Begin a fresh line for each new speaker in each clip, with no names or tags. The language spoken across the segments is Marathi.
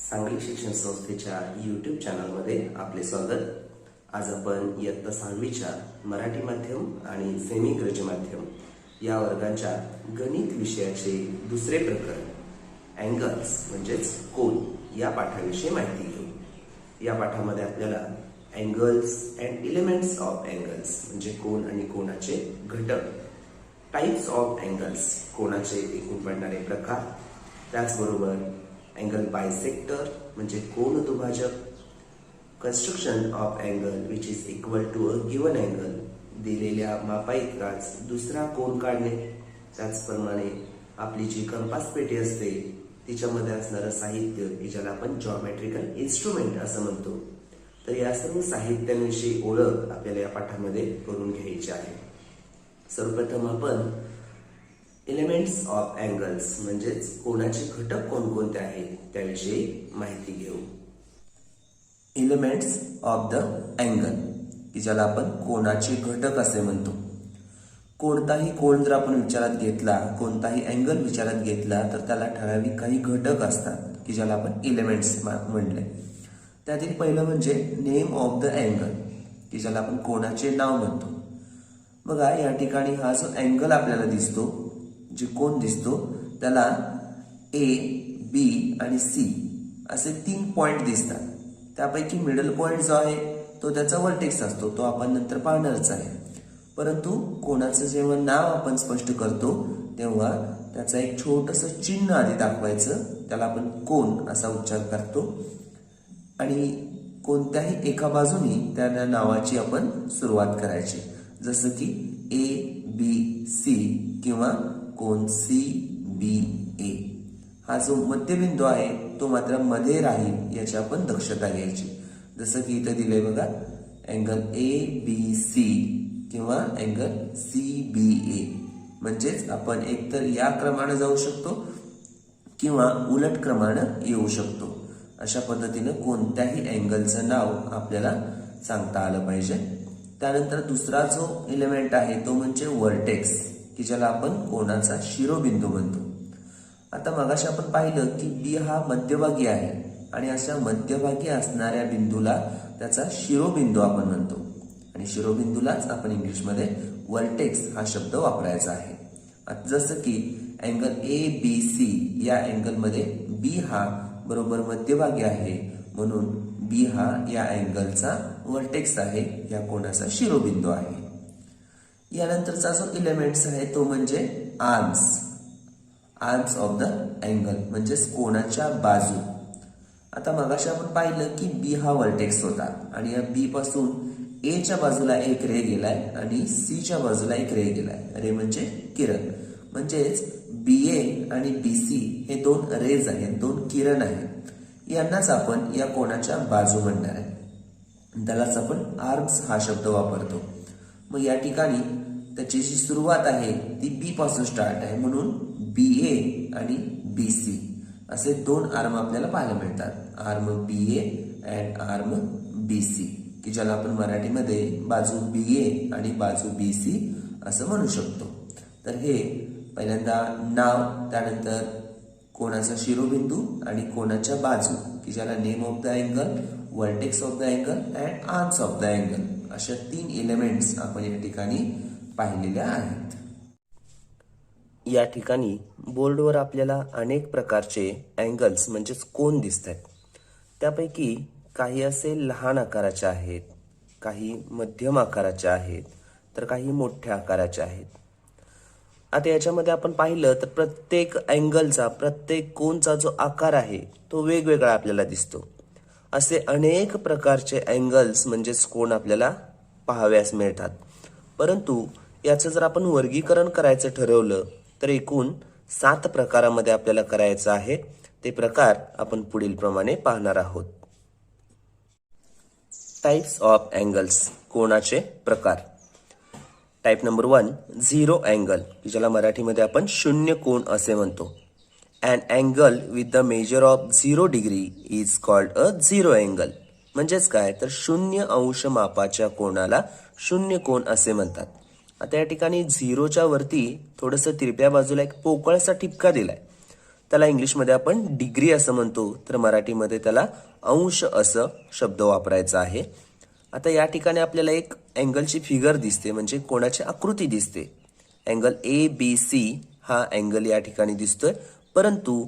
सांगली शिक्षण संस्थेच्या यूट्यूब चॅनलमध्ये आपले स्वागत। आज आपण इयत्ता 6वीच्या मराठी माध्यम आणि सेमी इंग्रजी माध्यम या वर्गांच्या गणित विषयाचे दुसरे प्रकरण अँगल्स म्हणजेच कोन या पाठाविषयी माहिती घेऊ। या पाठामध्ये आपल्याला angles and elements of angles म्हणजे कोन आणि कोनाचे घटक, टाइप्स ऑफ अँगल्स कोनाचे एकूण पडणारे प्रकार, त्याचबरोबर अँगल बायसेक्टर म्हणजे कोन दुभाजक, construction of angle which is equal to a given angle, दिलेल्या मापाइतकाच दुसरा कोन काढणे, त्याचप्रमाणे आपली जी कंपास पेटी असते तिच्यामध्ये असणारं साहित्य की ज्याला आपण जॉमेट्रिकल इन्स्ट्रुमेंट असं म्हणतो, तर या सर्व साहित्यांविषयी ओळख आपल्याला या पाठामध्ये करून घ्यायची आहे। सर्वप्रथम आपण एलिमेंट्स ऑफ अँगल्स म्हणजेच कोनाचे घटक कोणकोणते आहेत त्याविषयी माहिती घेऊ। एलिमेंट्स ऑफ द अँगल की ज्याला आपण कोनाचे घटक असे म्हणतो। कोणताही कोन जर आपण विचारात घेतला, कोणताही अँगल विचारात घेतला तर त्याला ठराविक काही घटक असतात की ज्याला आपण एलिमेंट्स म्हणले। त्यातील पहिलं म्हणजे नेम ऑफ द अँगल की ज्याला आपण कोनाचे नाव म्हणतो। बघा या ठिकाणी हा जो अँगल आपल्याला दिसतो, जे कोन दिसतो त्याला ए, बी आणि सी असे 3 पॉइंट दिसतात। त्यापैकी मिडल पॉइंट जो आहे तो त्याचा वर्टेक्स असतो, तो आपण नंतर पाहणारच आहे। परंतु कोनाचं जेव्हा नाव आपण स्पष्ट करतो तेव्हा त्याचा एक छोटंसं चिन्ह आधी दाखवायचं, त्याला आपण कोन असा उच्चार करतो आणि कोणत्याही एका बाजूनी त्या नावाची आपण सुरुवात करायची, जसं की ए बी सी किंवा कोन सी बी ए। हा जो मध्यबिंदू आहे तो मात्र मध्ये राहील याची आपण दक्षता घ्यायची, जसं की इथे दिले बघा अँगल ए बी सी किंवा अँगल सी बी ए, म्हणजेच आपण एकतर या क्रमाने जाऊ शकतो किंवा उलट क्रमाने येऊ शकतो। अशा पद्धतीने कोणत्याही अँगलचं नाव आपल्याला सांगता आलं पाहिजे। त्यानंतर दुसरा जो एलिमेंट आहे तो म्हणजे वर्टेक्स की ज्याला आपण कोनाचा शिरोबिंदू म्हणतो। आता मगाशी आपण पाहिलं की बी हा मध्यभागी आहे आणि अशा मध्यभागी असणाऱ्या बिंदूला त्याचा शिरोबिंदू आपण म्हणतो आणि शिरोबिंदूलाच आपण इंग्लिशमध्ये वर्टेक्स हा शब्द वापरायचा आहे। आता जसं की अँगल ए बी सी या अँगलमध्ये बी हा बरोबर मध्यभागी आहे, म्हणून बी हा या अँगलचा वर्टेक्स आहे, या कोनाचा शिरोबिंदू आहे। यानंतरचा जो एलिमेंट्स आहे तो म्हणजे आर्म्स ऑफ द अँगल म्हणजेच कोनाच्या बाजू। आता मगाशी आपण पाहिलं की बी हा वर्टेक्स होता आणि या बी पासून ए च्या बाजूला एक रे गेलाय आणि सी च्या बाजूला एक रे गेलाय। रे म्हणजे किरण, म्हणजेच बी ए आणि बी सी हे 2 रेज आहेत, 2 किरण आहेत। यांनाच आपण या कोनाच्या बाजू म्हणणार आहे, त्यालाच आपण आर्म्स हा शब्द वापरतो। मग या ठिकाणी त्याची जी सुरुवात आहे ती बी पासून स्टार्ट आहे, म्हणून बी ए आणि बी सी असे 2 आर्म आपल्याला पाहायला मिळतात, arm B A and arm B C, की ज्याला आपण मराठीमध्ये बाजू बी ए आणि बाजू बी सी असं म्हणू शकतो। तर हे पहिल्यांदा नाव, त्यानंतर कोनाचा शिरोबिंदू आणि कोनाच्या बाजू की ज्याला name of the angle, vertex of the angle and arms of the angle अशा 3 एलिमेंट्स आपण या ठिकाणी पाहिलेल्या आहेत। या ठिकाणी बोर्डवर आपल्याला अनेक प्रकारचे अँगल्स म्हणजेच कोन दिसत आहेत। त्यापैकी काही असे लहान आकाराचे आहेत, काही मध्यम आकाराचे आहेत, तर काही मोठ्या आकाराचे आहेत। आता याच्यामध्ये आपण पाहिलं तर प्रत्येक अँगलचा, प्रत्येक कोनचा जो आकार आहे तो वेगवेगळा आपल्याला दिसतो। असे अनेक प्रकारचे अँगल्स म्हणजेच कोन आपल्याला पाहाव्यास मिळतात, परंतु याचं जर आपण वर्गीकरण करायचं ठरवलं तर एकूण 7 प्रकारामध्ये आपल्याला करायचं आहे। ते प्रकार आपण पुढील प्रमाणे पाहणार आहोत। टाइप्स ऑफ अँगल्स कोनाचे प्रकार। टाइप नंबर 1 झिरो अँगल की ज्याला मराठीमध्ये आपण शून्य कोन असे म्हणतो। An angle with the measure of 0 degree is called a zero angle, म्हणजेच काय तर 0° मापाच्या कोनाला शून्य कोन असे म्हणतात। आता या ठिकाणी 0च्या वरती थोडंसं तिरप्या बाजूला एक पोकळसा ठिपका दिलाय, त्याला इंग्लिशमध्ये आपण डिग्री असं म्हणतो, तर मराठीमध्ये त्याला अंश असं शब्द वापरायचा आहे. आता या ठिकाणी आपल्याला एक अँगलची फिगर दिसते, म्हणजे कोणाची आकृती दिसते. अँगल ABC हा अँगल या ठिकाणी दिसतोय, परंतु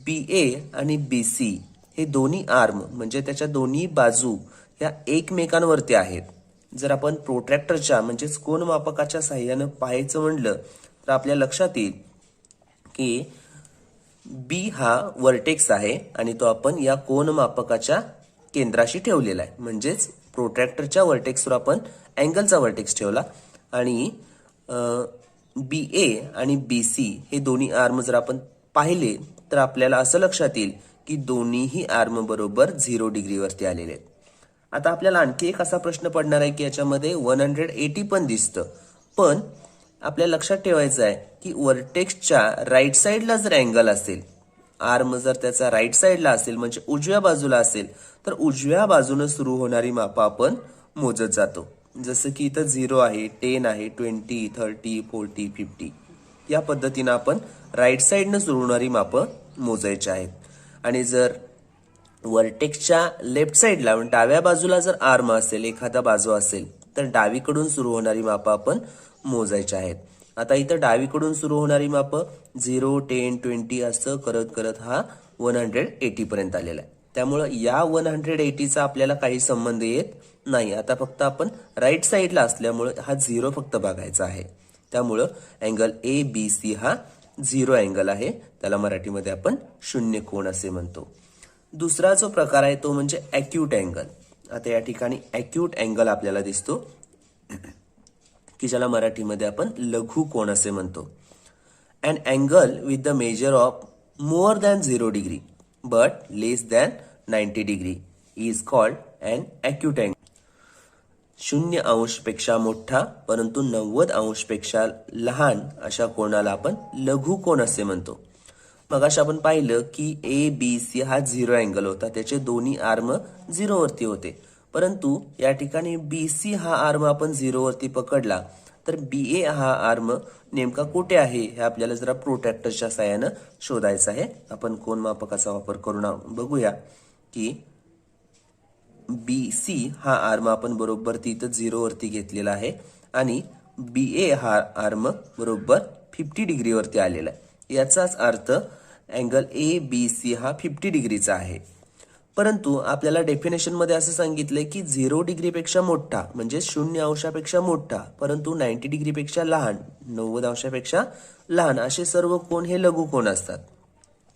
BA आणि BC हे दोन्ही आर्म म्हणजे त्याच्या दोन्ही बाजू या एकमेकांवरती आहेत. जर आपण प्रोट्रॅक्टरच्या म्हणजेच कोनमापकाच्या साहाय्यानं पाहायचं म्हणलं तर आपल्या लक्षात येईल की B हा वर्टेक्स आहे आणि तो आपण या कोनमापकाच्या केंद्राशी ठेवलेला आहे. म्हणजेच प्रोट्रॅक्टरच्या वर्टेक्सवर आपण अँगलचा वर्टेक्स ठेवला आणि BA आणि BC हे दोन्ही आर्म जर आपण पाहिले तर आपल्याला असं लक्षात येईल की दोन्हीही आर्म बरोबर 0 डिग्रीवरती आलेले आहेत. आता आपल्याला आणखी एक असा प्रश्न पडणार आहे की याच्यामध्ये 180 पण दिसतं, पण आपल्या लक्षात ठेवायचं आहे की वर्टेक्सच्या राईट साईडला जर अँगल असेल, आर्म जर त्याचा राईट साईडला असेल म्हणजे उजव्या बाजूला असेल, तर उजव्या बाजूने सुरू होणारी मापं आपण मोजत जातो. जसं की इथं 0 आहे, 10 आहे, 20, 30, 40, 50 या पद्धतीनं आपण राईट साईडनं सुरू होणारी मापं मोजायची आहेत. आणि जर वर्टेक्सच्या लेफ्ट साईडला म्हणजे डाव्या बाजूला जर आर्म असेल, एखादा बाजू असेल, तर डावीकडून सुरू होणारी मापं आपण मोजायची आहेत. आता इथं डावीकडून सुरू होणारी मापं 0, 10, 20 असं करत करत हा 180 पर्यंत आलेला आहे. त्यामुळं या 180चा आपल्याला काही संबंध येत नाही. आता फक्त आपण राईट साईडला असल्यामुळं हा 0 फक्त बघायचा आहे. त्यामुळं अँगल ABC हा 0 अँगल आहे, त्याला मराठीमध्ये आपण शून्य कोन असे म्हणतो. दुसरा जो प्रकार आहे तो म्हणजे ॲक्यूट अँगल. आता या ठिकाणी ॲक्यूट अँगल आपल्याला दिसतो की ज्याला मराठीमध्ये आपण लघु कोन असे म्हणतो. An angle with the measure of more than 0 degree but less than 90 degree is called an acute angle. 0° पेक्षा मोठा परंतु 90° पेक्षा लहान अशा कोणाला आपण लघु कोन असे म्हणतो. मगाशी आपण पाहिलं की ABC हा 0 अँगल होता, त्याचे दोन्ही आर्म 0 वरती होते, परंतु या ठिकाणी BC हा आर्म आपण 0 वरती पकडला तर BA हा आर्म नेमका कुठे आहे हे आपल्याला जरा प्रोट्रॅक्टरच्या साहाय्यानं शोधायचं आहे. आपण कोनमापकाचा वापर करून बघूया की BC हा आर्म आपण बरोबर तिथं 0 वरती घेतलेला आहे आणि BA हा आर्म बरोबर 50 डिग्रीवरती आलेला आहे. याचाच अर्थ अँगल ABC हा 50 डिग्रीचा आहे. परंतु आपल्याला डेफिनेशन मध्ये असं सांगितलंय की 0 डिग्रीपेक्षा मोठा म्हणजे 0° मोठा परंतु 90 डिग्रीपेक्षा लहान, 90° लहान असे सर्व कोन हे लघु कोन असतात.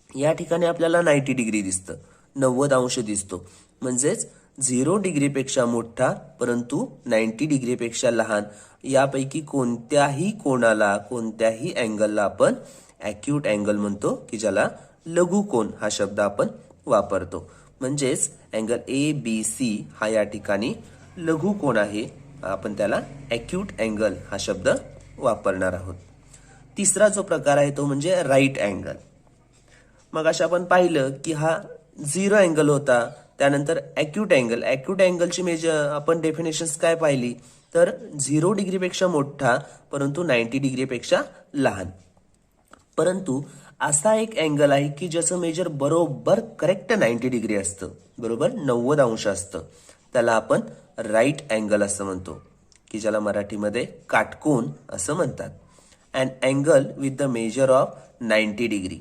या ठिकाणी आपल्याला 90 डिग्री दिसतं, 90° दिसतो, म्हणजेच 0 डिग्रीपेक्षा मोठा परंतु 90 डिग्रीपेक्षा लहान यापैकी कोणत्याही कोणाला, कोणत्याही अँगलला आपण ॲक्यूट अँगल म्हणतो की ज्याला लघु कोन हा शब्द आपण वापरतो. म्हणजेच अँगल ABC हा या ठिकाणी लघु कोन आहे, आपण त्याला ॲक्यूट अँगल हा शब्द वापरणार आहोत. तिसरा जो प्रकार आहे तो म्हणजे राईट अँगल. मग अशा आपण पाहिलं की हा 0 अँगल होता, त्यानंतर ॲक्यूट अँगल. ॲक्यूट अँगलची आपण डेफिनेशन्स काय पाहिली तर 0 डिग्रीपेक्षा मोठा परंतु 90 डिग्रीपेक्षा लहान. परंतु असा एक अँगल आहे की ज्याचं मेजर बरोबर करेक्ट 90 डिग्री असतं, बरोबर 90° असतं, त्याला आपण राईट अँगल असं म्हणतो की ज्याला मराठीमध्ये काटकोन असं म्हणतात. An angle with the measure of 90 degree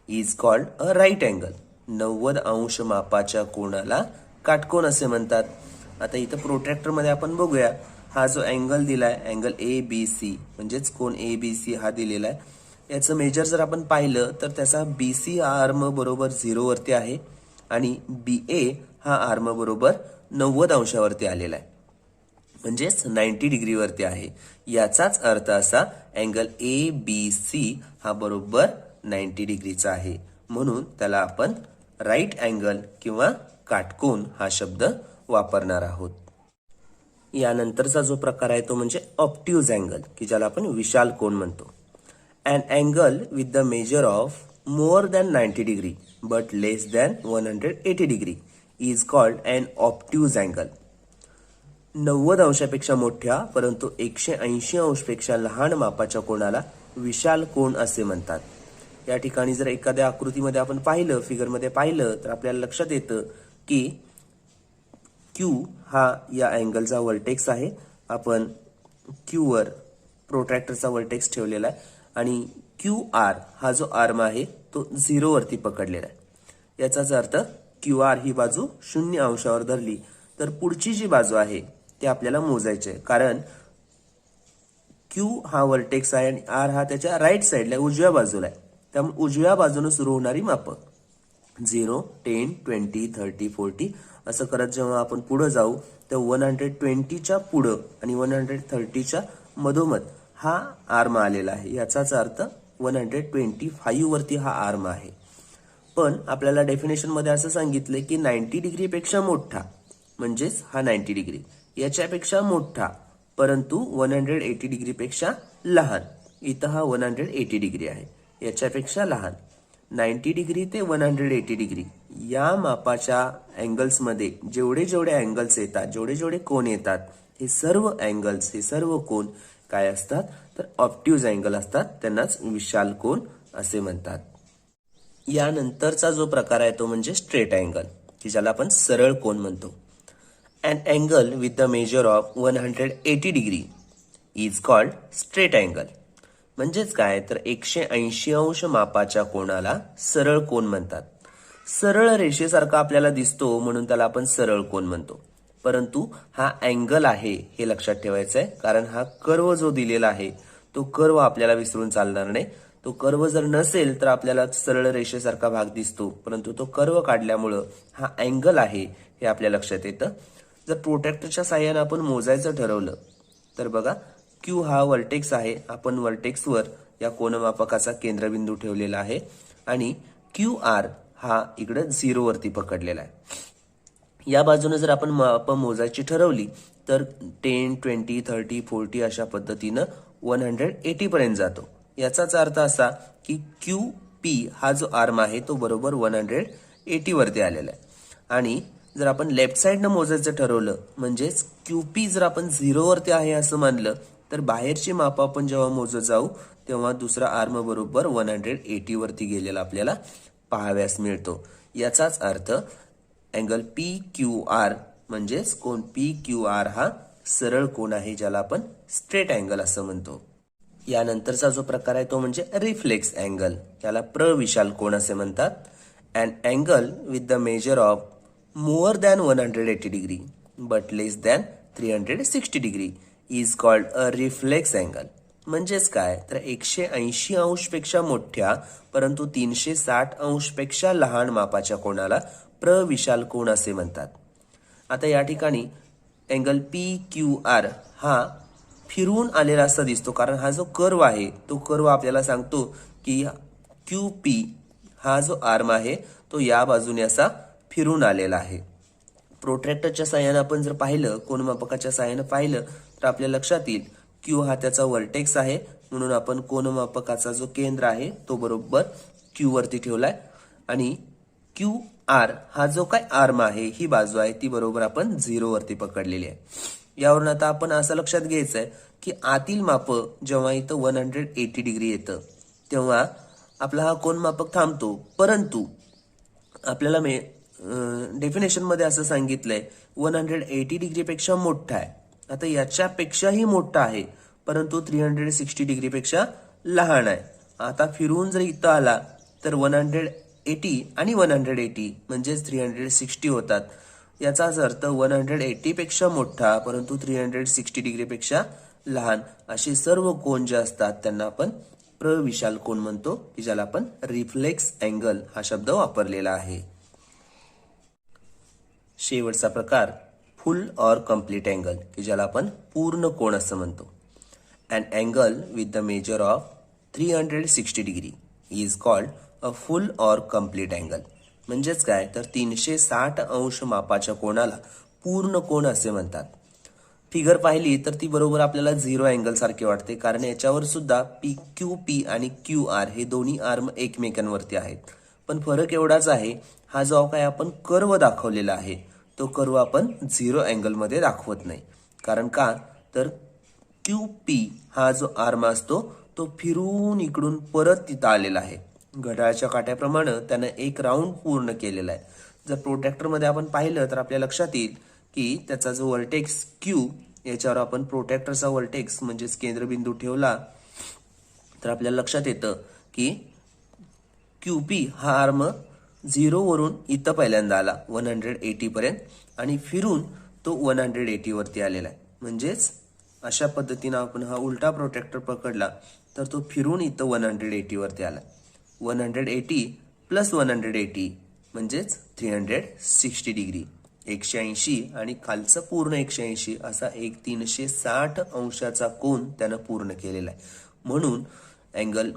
is called a right angle. 90° मापाच्या कोणाला काटकोन असे म्हणतात. आता इथं प्रोट्रॅक्टरमध्ये आपण बघूया, हा जो अँगल दिलाय अँगल ABC म्हणजेच कोन ABC हा दिलेला आहे, याचं मेजर जर आपण पाहिलं तर त्याचा BC हा आर्म बरोबर 0 वरती आहे आणि BA हा आर्म बरोबर 90° वरती आलेला आहे, म्हणजेच 90 डिग्रीवरती आहे. याचाच अर्थ असा अँगल ABC हा बरोबर 90 डिग्रीचा आहे, म्हणून त्याला आपण राईट अँगल किंवा काटकोन हा शब्द वापरणार आहोत. यानंतरचा जो प्रकार आहे तो म्हणजे ऑब्ट्यूज अँगल की ज्याला आपण विशाल कोन म्हणतो. An angle with the measure of more than 90 degree but less than 180 degree is called an obtuse angle. 90° मोठ्या परंतु 180° पेक्षा लहान मापाच्या कोणाला विशाल कोन असे म्हणतात. या ठिकाणी जर एखाद्या आकृतीमध्ये आपण पाहिलं, फिगरमध्ये पाहिलं, तर आपल्याला लक्षात येतं की क्यू हा या अँगलचा वर्टेक्स आहे. आपण क्यूवर प्रोट्रॅक्टरचा वर्टेक्स ठेवलेला आहे आणि क्यू आर हा जो आर्म आहे तो 0 वरती पकडलेला आहे. याचाच अर्थ क्यू आर ही बाजू 0 अंशावर धरली तर पुढची जी बाजू आहे ते आपल्याला मोजायची आहे. कारण क्यू हा वर्टेक्स आहे आणि आर हा त्याच्या राईट साईडला उजव्या बाजूला आहे. त्यामुळे उजव्या बाजूने सुरू होणारी मापं 0, 10, 20, 30, 40 असं करत जेव्हा आपण पुढे जाऊ तर 120च्या पुढं आणि 130च्या मधोमध हा आर्म आलेला आहे. याचाच अर्थ 125 वरती हा आर्म आहे. पण आपल्याला डेफिनेशन मध्ये असं सांगितलंय की 90 डिग्री पेक्षा मोठा म्हणजेच हा 90 डिग्री याच्यापेक्षा मोठा परंतु 180 डिग्री पेक्षा लहान. इथं हा 180 डिग्री आहे, याच्यापेक्षा लहान. 90 डिग्री ते 180 डिग्री या मापाच्या अँगल्समध्ये जेवढे जेवढे अँगल्स येतात, जेवढे जेवढे कोन येतात, हे सर्व अँगल्स, हे सर्व कोन काय असतात तर ऑब्ट्यूज अँगल असतात. त्यांनाच विशाल कोन असे म्हणतात. यानंतरचा जो प्रकार आहे तो म्हणजे स्ट्रेट अँगल, की ज्याला आपण सरळ कोन म्हणतो. An angle with the measure of 180 degree is called straight angle. म्हणजेच काय तर 180 अंश मापाच्या कोणाला सरळ कोन म्हणतात. सरळ रेषेसारखा आपल्याला दिसतो म्हणून त्याला आपण सरळ कोन म्हणतो. परंतु हा अँगल आहे हे लक्षात ठेवायचं आहे, कारण हा कर्व जो दिलेला आहे तो कर्व आपल्याला विसरून चालणार नाही. तो कर्व जर नसेल तर आपल्याला सरळ रेषेसारखा भाग दिसतो, परंतु तो कर्व काढल्यामुळं हा अँगल आहे हे आपल्या लक्षात येतं. जर प्रोट्रॅक्टरच्या साहाय्याने आपण मोजायचं ठरवलं तर बघा क्यू हा वर्टेक्स आहे. आपण वर्टेक्सवर या कोनमापकाचा केंद्रबिंदू ठेवलेला आहे आणि क्यू आर हा इकडे 0 वरती पकडलेला आहे. या बाजूने जर आपण माप मोजायची ठरवली तर 10, 20, 30, 40 अशा पद्धतीनं 180 पर्यंत जातो. याचाच अर्थ असा की क्यू पी हा जो आर्म आहे तो बरोबर 180 वरती आलेला आहे. आणि जर आपण लेफ्ट साइडनं मोजायचं ठरवलं म्हणजेच क्यूपी जर आपण 0 वरती आहे असं मानलं तर बाहेरची माप आपण जेव्हा मोजत जाऊ तेव्हा दुसरा आर्म बरोबर 180 वरती गेलेला आपल्याला पाहाव्यास मिळतो. याचाच अर्थ अँगल पी क्यू आर म्हणजेच कोन पी क्यू आर हा सरळ कोन आहे, ज्याला आपण स्ट्रेट अँगल असं म्हणतो. यानंतरचा जो प्रकार आहे तो म्हणजे रिफ्लेक्स अँगल, त्याला प्रविशाल कोन असे म्हणतात. And angle with the measure of more than 180 degree but less than 360 degree is called a reflex angle. म्हणजेच काय तर 180 अंश पेक्षा मोठ्या परंतु 360 अंश पेक्षा लहान मापाच्या कोणाला प्रविशाल कोन असे म्हणतात. आता या ठिकाणी अँगल पी क्यू आर हा फिरून आलेला असा दिसतो, कारण हा जो कर्व आहे तो कर्व आपल्याला सांगतो की क्यू पी हा जो आर्म आहे तो या बाजूने असा फिरून आलेला आहे. प्रोट्रॅक्टरच्या साहाय्याने आपण जर पाहिलं, कोनमापकाच्या साहाय्याने पाहिलं तर आपल्या लक्षात येईल क्यू हा त्याचा वर्टेक्स आहे म्हणून आपण कोनमापकाचा जो केंद्र आहे तो बरोबर क्यू वरती ठेवलाय आणि क्यू आर हा जो काय आर्म आहे ही बाजू आहे ती बरोबर आपण 0 वरती पकडलेली आहे. यावरून आता आपण असं लक्षात घ्यायचं आहे की आतील माप जेव्हा इथं 180 डिग्री येतं तेव्हा आपला हा कोनमापक थांबतो, परंतु आपल्याला डेफिनेशन मध्ये असं सांगितलंय 180 डिग्री पेक्षा मोठा आहे. आता याच्यापेक्षाही मोठा आहे परंतु 360 डिग्री पेक्षा लहान आहे. आता फिरून जर इथं आला तर 180 आणि 180 म्हणजेच 360 होतात. याचाच अर्थ 180 पेक्षा मोठा परंतु 360 डिग्री पेक्षा लहान असे सर्व कोन जे असतात त्यांना आपण प्रविशाल कोन म्हणतो, की ज्याला आपण रिफ्लेक्स अँगल हा शब्द वापरलेला आहे. शेवटचा प्रकार फुल ऑर कम्प्लीट अँगल, की ज्याला आपण पूर्ण कोन असं म्हणतो. An angle with the measure of 360 degree is called a full or complete angle. म्हणजेच काय तर 360 अंश मापाच्या कोणाला पूर्ण कोन असे म्हणतात. फिगर पाहिली तर ती बरोबर आपल्याला 0 अँगल सारखे वाटते, कारण याच्यावर सुद्धा पी क्यू पी आणि क्यू आर हे दोन्ही आर्म एकमेकांवरती आहेत. पण फरक एवढाच आहे, हा जो काय आपण कर्व दाखवलेला आहे तो कर्व आपण 0 अँगल मध्ये दाखवत नाही. कारण का तर क्यू पी हा जो आर्म असतो तो फिरून इकडून परत तिथं आलेला आहे. घड्याळाच्या काट्याप्रमाणे त्यानं एक राऊंड पूर्ण केलेला आहे. जर प्रोट्रॅक्टरमध्ये आपण पाहिलं तर आपल्या लक्षात येईल की त्याचा जो वर्टेक्स क्यू, याच्यावर आपण प्रोट्रॅक्टरचा वर्टेक्स म्हणजेच केंद्रबिंदू ठेवला तर आपल्याला लक्षात येतं की QP हा आर्म 0 वरून इथं पहिल्यांदा आला 180 पर्यंत आणि फिरून तो 180 वरती आलेला आहे. म्हणजेच अशा पद्धतीनं आपण हा उलटा प्रोट्रॅक्टर पकडला तर तो फिरून इथं 180 वरती आला. 180 प्लस 180 म्हणजेच 360 डिग्री, 180 आणि खालचं पूर्ण 180 असा एक 360 अंशाचा कोन त्यानं पूर्ण केलेला आहे. म्हणून अँगल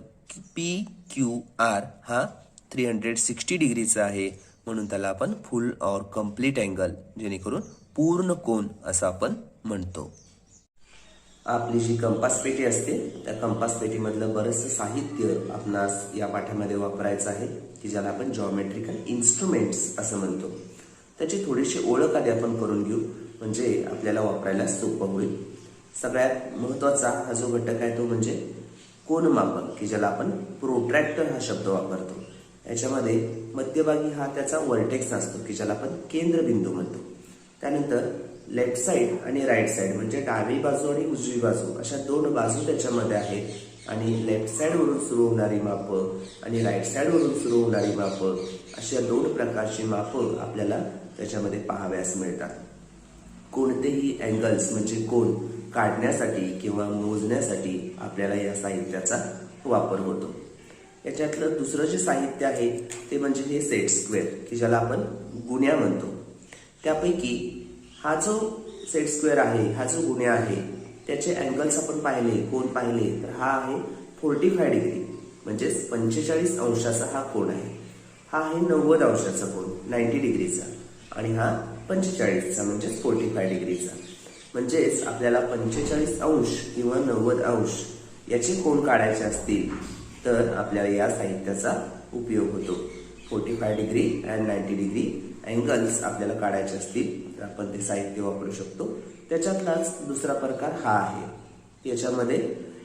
PQR हा 360 डिग्रीचा आहे. म्हणून त्याला आपण फुल और कम्प्लीट अँगल, जेणेकरून पूर्ण कोन असं आपण म्हणतो. आपली जी कंपास पेटी असते त्या कंपास पेटीमधलं बरंचसं साहित्य आपणास या पाठामध्ये वापरायचं आहे की ज्याला आपण जॉमेट्रिकल इन्स्ट्रुमेंट्स असं म्हणतो. त्याची थोडीशी ओळख आधी आपण करून घेऊ म्हणजे आपल्याला वापरायला सोपं होईल. सगळ्यात महत्त्वाचा हा जो घटक आहे तो म्हणजे कोनमापक, की ज्याला आपण प्रोट्रॅक्टर हा शब्द वापरतो. याच्यामध्ये मध्यभागी हा त्याचा वर्टेक्स असतो की ज्याला आपण केंद्रबिंदू म्हणतो. त्यानंतर लेफ्ट साइड आणि राईट साइड म्हणजे डावी बाजू आणि उजवी बाजू अशा दोन बाजू त्याच्यामध्ये आहेत आणि लेफ्ट साइडवरून सुरू होणारी मापं आणि राईट साइडवरून सुरू होणारी मापं अशा दोन प्रकारची मापं आपल्याला त्याच्यामध्ये पाहाव्यास मिळतात. कोणतेही अँगल्स म्हणजे कोन काढण्यासाठी किंवा मोजण्यासाठी आपल्याला या साहित्याचा वापर होतो. याच्यातलं दुसरं जे साहित्य आहे ते म्हणजे हे सेट स्क्वेअर की ज्याला आपण गुण्या म्हणतो. त्यापैकी हा जो सेट स्क्वेअर आहे, हा जो गुण्या आहे, त्याचे अँगल्स आपण पाहिले, कोन पाहिले तर हा आहे 45 डिग्री म्हणजेच 45 अंशाचा हा कोन आहे. हा आहे 90 अंशाचा कोन 90 डिग्रीचा आणि हा 45चा म्हणजेच 45 डिग्रीचा. म्हणजेच आपल्याला 45 अंश किंवा 90 अंश याचे कोन काढायचे असतील तर आपल्याला या साहित्याचा उपयोग होतो. 45 डिग्री अँड 90 डिग्री अँगल्स आपल्याला काढायचे असतील तर आपण ते साहित्य वापरू शकतो. त्याच्यातलाच दुसरा प्रकार हा आहे. याच्यामध्ये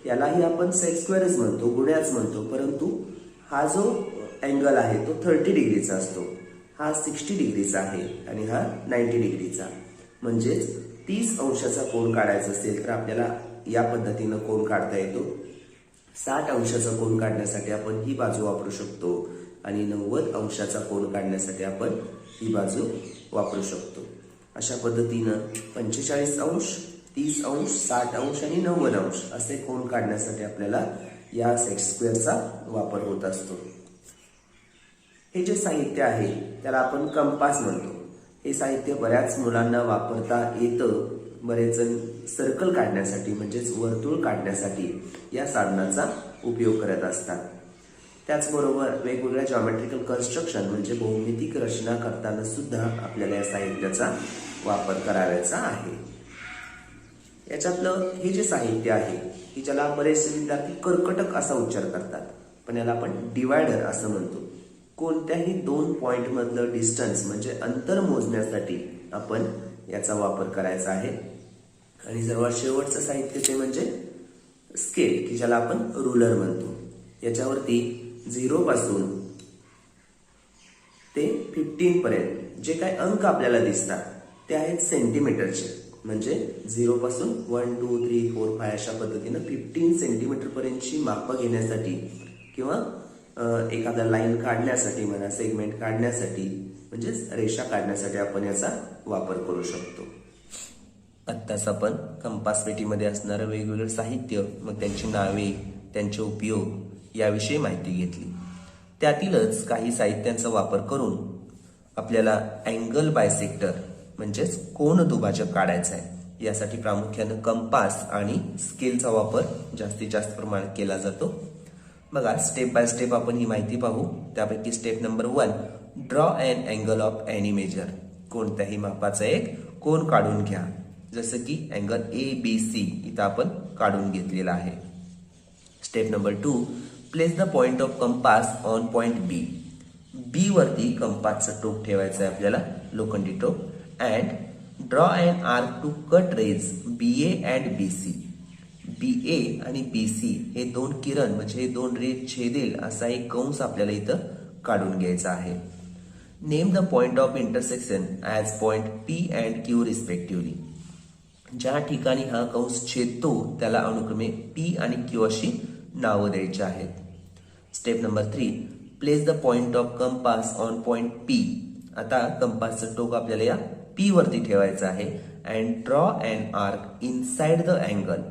यालाही आपण सेट स्क्वेअरच म्हणतो, गुण्याच म्हणतो, परंतु हा जो अँगल आहे तो 30 डिग्रीचा असतो, हा 60 डिग्रीचा आहे आणि हा 90 डिग्रीचा. म्हणजेच 30 अंशाचा कोन काढायचा असेल तर आपल्याला या पद्धतीनं कोन काढता येतो. 60 अंशाचा कोन काढण्यासाठी आपण ही बाजू वापरू शकतो आणि 90 अंशाचा कोन काढण्यासाठी आपण ही बाजू वापरू शकतो. अशा पद्धतीनं 45 अंश, 30 अंश, 60 अंश आणि 90 अंश असे कोन काढण्यासाठी आपल्याला या सेट स्क्वेअरचा वापर होत असतो. हे जे साहित्य आहे त्याला आपण कंपास म्हणतो. हे साहित्य बऱ्याच मुलांना वापरता येतं. बरेच जण सर्कल काढण्यासाठी म्हणजेच वर्तुळ काढण्यासाठी या साधनाचा उपयोग करत असतात. त्याचबरोबर वेगवेगळ्या जॉमेट्रिकल कन्स्ट्रक्शन म्हणजे भौमितिक रचना करताना सुद्धा आपल्याला या साहित्याचा वापर करायचा आहे. याच्यातलं हे जे साहित्य आहे की ज्याला बरेचसे विद्यार्थी कर्कटक असा उच्चार करतात, पण याला आपण डिवायडर असं म्हणतो. कोणत्याही दोन पॉइंट मधलं डिस्टन्स म्हणजे अंतर मोजण्यासाठी आपण याचा वापर करायचा आहे. आणि सर्वात शेवटचं साहित्य ते म्हणजे स्केल की ज्याला आपण रुलर म्हणतो. याच्यावरती 0 पासून ते 15 पर्यंत जे काही अंक आपल्याला दिसतात ते आहेत सेंटीमीटरचे. म्हणजे 0 पासून 1 2 3 4 5 अशा पद्धतीनं 15 सेंटीमीटर पर्यंतची मापं घेण्यासाठी किंवा एखादा लाईन काढण्यासाठी म्हणा, सेगमेंट काढण्यासाठी म्हणजेच रेषा काढण्यासाठी आपण याचा वापर करू शकतो. आत्ताच आपण कंपास पेटीमध्ये असणारं वेगवेगळं साहित्य, मग त्यांची नावे, त्यांचे उपयोग याविषयी माहिती घेतली. त्यातीलच काही साहित्यांचा वापर करून आपल्याला अँगल बायसेक्टर म्हणजेच कोन दुभाजक काढायचा आहे. यासाठी प्रामुख्यानं कंपास आणि स्केलचा वापर जास्तीत जास्त प्रमाणात केला जातो. बघा, स्टेप बाय स्टेप आपण ही माहिती पाहू. त्यापैकी step number 1, draw an angle of any measure. कोणत्याही मापाचा एक कोन काढून घ्या. जसं की अँगल ABC इथं आपण काढून घेतलेला आहे. Step number 2, place the point of compass on point B. B वरती कंपासचं टोक ठेवायचं आहे आपल्याला, लोखंडी टोक. And draw an arc to cut rays BA and BC. BA आणि BC हे दोन किरण म्हणजे हे दोन रे छेदेल असा एक कंस आपल्याला इथं काढून घ्यायचा आहे. Name the point of intersection as point P and Q respectively. ज्या ठिकाणी हा कंस छेदतो त्याला अनुक्रमे P आणि Q अशी नावं द्यायची आहेत. Step number 3, place the point of compass on point P. आता कंपासचं टोक आपल्याला या P वरती ठेवायचं आहे. And draw an arc inside the angle.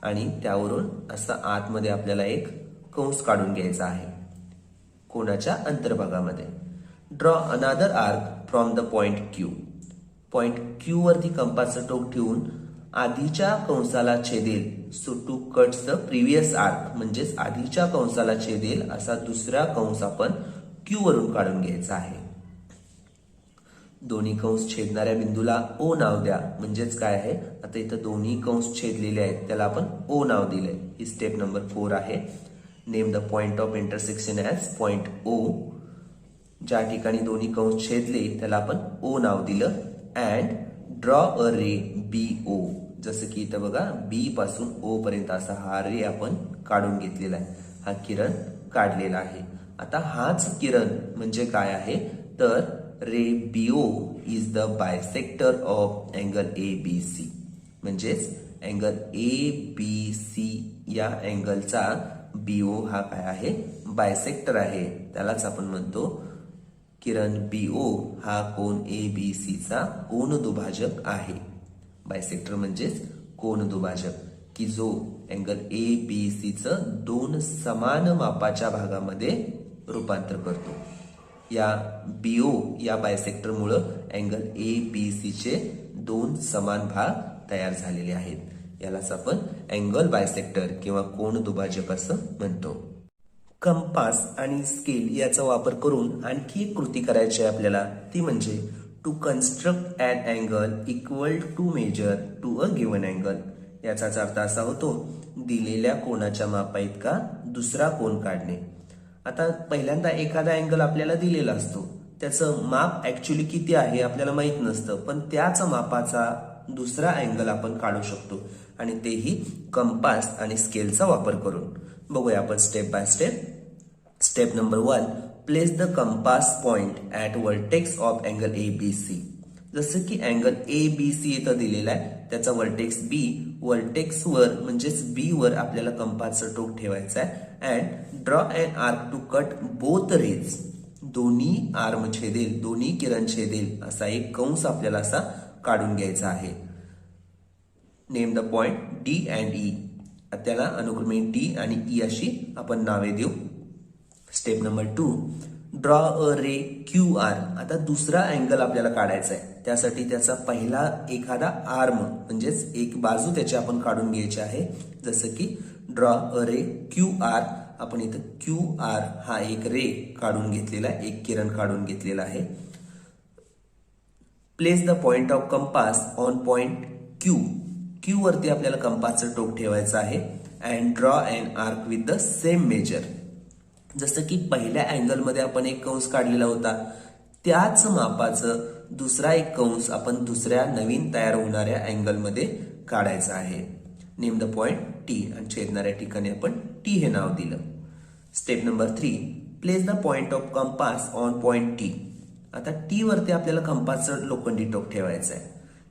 आणि त्यावरून असा आतमध्ये आपल्याला एक कंस काढून घ्यायचा आहे कोणाच्या अंतर्भागामध्ये. Draw another arc from the point Q. Point Q वरती कंपासचं टोक ठेवून आधीच्या कंसाला छेदेल. So to cuts the previous arc म्हणजेच आधीच्या कंसाला छेदेल असा दुसरा कंस आपण Q वरून काढून घ्यायचा आहे. दोन्ही कंस छेदणाऱ्या बिंदूला O नाव द्या. म्हणजेच काय आहे, आता इथं दोन्ही कंस छेदलेले आहेत त्याला आपण O नाव दिलंय. ही स्टेप नंबर 4 आहे. Name the point of intersection as point O. ज्या ठिकाणी दोन्ही कंस छेदले त्याला आपण O नाव दिलं. And draw a ray BO. जसं की इथं बघा B पासून O पर्यंत असा हा रे आपण काढून घेतलेला आहे. हा किरण काढलेला आहे. आता हाच किरण म्हणजे काय आहे तर रे BO is the bisector of angle ABC. म्हणजेच अँगल ABC या अँगलचा BO हा काय आहे बायसेक्टर आहे. त्यालाच आपण म्हणतो किरण BO हा कोन ABCचा कोन दुभाजक आहे. बायसेक्टर म्हणजेच कोन दुभाजक की जो अँगल ABCचं दोन समान मापाच्या भागामध्ये रूपांतर करतो. या BO या बायसेक्टरमुळं अँगल ABCचे दोन समान भाग तयार झालेले आहेत. यालाच आपण अँगल बायसेक्टर किंवा कोन दुभाजक असं म्हणतो. कंपास आणि स्केल याचा वापर करून आणखी एक कृती करायची आहे आपल्याला. ती म्हणजे to construct an angle equal to measure to a given angle. याचाच अर्थ असा होतो दिलेल्या कोनाच्या मापा इतका दुसरा कोन काढणे. आता पहिल्यांदा एखादा अँगल आपल्याला दिलेला असतो, त्याचं माप ऍक्च्युली किती आहे आपल्याला माहित नसतं, पण त्याच मापाचा दुसरा अँगल आपण काढू शकतो आणि तेही कंपास आणि स्केलचा वापर करून. बघूया आपण step by step. Step number 1, place the compass point at vertex of angle ABC. जसं की अँगल ABC इथं दिलेला आहे, त्याचा वर्टेक्स B, वर्टेक्स वर म्हणजेच B वर आपल्याला कंपासचं टोक ठेवायचं आहे. And draw an arc to cut both rays. दोन्ही आर्म छेदेल, दोन्ही किरण छेदेल असा एक कंस आपल्याला असा काढून घ्यायचा आहे. Name the point D and E. त्याला अनुक्रमे D आणि E अशी आपण नावे देऊ. Step number 2, draw a ray QR. आता दुसरा अँगल आपल्याला काढायचा आहे. त्यासाठी त्याचा पहिला एखादा आर्म म्हणजेच एक बाजू त्याची आपण काढून घ्यायची आहे. जसं की ड्रॉ अ रे QR. आपण इथं QR हा एक रे काढून घेतलेला आहे, एक किरण काढून घेतलेला आहे. Place the point of compass on point Q. Q वरती आपल्याला कंपासचं टोक ठेवायचं आहे. And draw an arc with the same measure. जसं की पहिल्या अँगलमध्ये आपण एक कंस काढलेला होता, त्याच मापाचं दुसरा एक कंस आपण दुसऱ्या नवीन तयार होणाऱ्या अँगलमध्ये काढायचा आहे. Name the point T. आणि छेदणाऱ्या ठिकाणी आपण T हे नाव दिलं. Step number 3, place the point of compass on point T. आता T वरती आपल्याला कंपासचं लोखंडी टोक ठेवायचं आहे.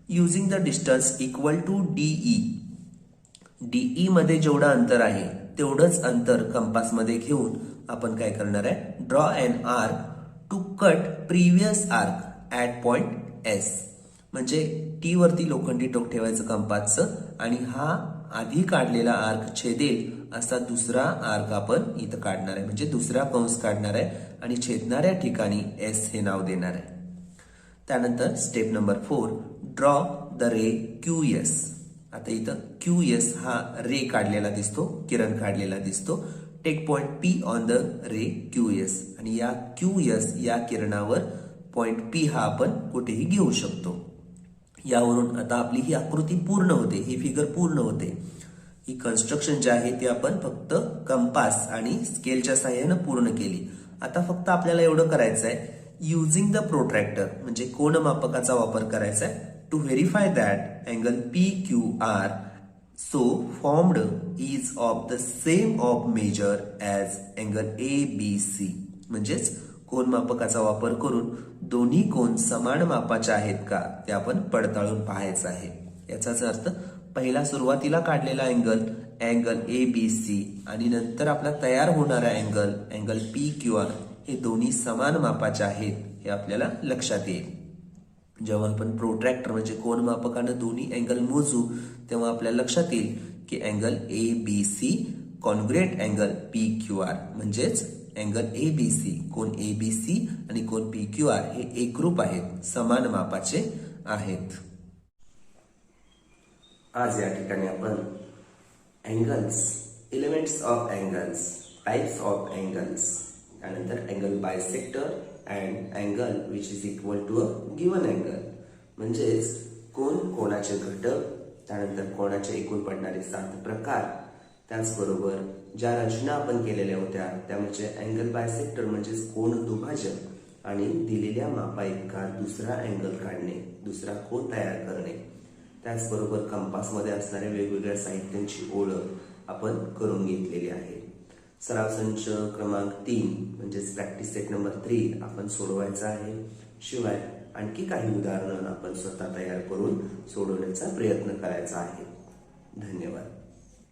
Using the distance equal to DE. DE मध्ये जेवढं अंतर आहे तेवढंच अंतर कंपासमध्ये घेऊन आपण काय करणार आहे, draw an arc to cut previous arc at point S. म्हणजे T वरती लोखंडी टोक ठेवायचं कंपासचं आणि हा आधी काढलेला आर्क छेदेल असा दुसरा आर्क आपण इथं काढणार आहे. म्हणजे दुसरा कंस काढणार आहे आणि छेदणाऱ्या ठिकाणी S हे नाव देणार आहे. त्यानंतर step number 4, draw the ray QS. आता इथं QS हा रे काढलेला दिसतो, किरण काढलेला दिसतो. Take point P on the ray QS. आणि या QS या किरणावर पॉइंट P हा आपण कुठेही घेऊ शकतो. यावरून आता आपली ही आकृती पूर्ण होते, ही फिगर पूर्ण होते. ही कन्स्ट्रक्शन जे आहे ते आपण फक्त कंपास आणि स्केलच्या सहाय्यानं पूर्ण केली. आता फक्त आपल्याला एवढं करायचं आहे, युझिंग द प्रोट्रॅक्टर म्हणजे कोनमापकाचा वापर करायचा आहे to verify that angle PQR so formed is of the same of measure as angle ABC. म्हणजेच कोनमापकाचा वापर करून दोन्ही कोन समान मापाचे आहेत का ते आपण पडताळून पाहायचं आहे. याचाच अर्थ पहिला सुरुवातीला काढलेला अँगल ABC आणि नंतर आपला तयार होणारा अँगल PQR हे दोन्ही समान मापाचे आहेत हे आपल्याला लक्षात येईल. जेव्हा आपण प्रोट्रॅक्टर म्हणजे कोनमापकानं दोन्ही अँगल मोजू तेव्हा आपल्याला लक्षात येईल की angle ABC congruent angle PQR. म्हणजेच अँगल ABC कोन ABC आणि कोन PQR हे एकरूप आहेत, समान मापाचे आहेत. आज या ठिकाणी आपण angles, elements of angles, types of angles, त्यानंतर angle bisector and angle which is equal to a given angle म्हणजेच कोनाचे घटक, त्यानंतर कोनाचे एकूण पडणारे 7 प्रकार, त्याचबरोबर ज्या रचना आपण केलेल्या होत्या त्या म्हणजे अँगल बायसेक्टर म्हणजेच कोन दुभाजक आणि दिलेल्या मापा इतका दुसरा अँगल काढणे, दुसरा कोन तयार करणे, त्याचबरोबर कंपासमध्ये असणाऱ्या वेगवेगळ्या साहित्यांची ओळख आपण करून घेतलेली आहे. सराव संच क्रमांक 3 म्हणजेच प्रॅक्टिस सेट नंबर 3 आपण सोडवायचा आहे. शिवाय आणखी काही उदाहरणं आपण स्वतः तयार करून सोडवण्याचा प्रयत्न करायचा आहे. धन्यवाद.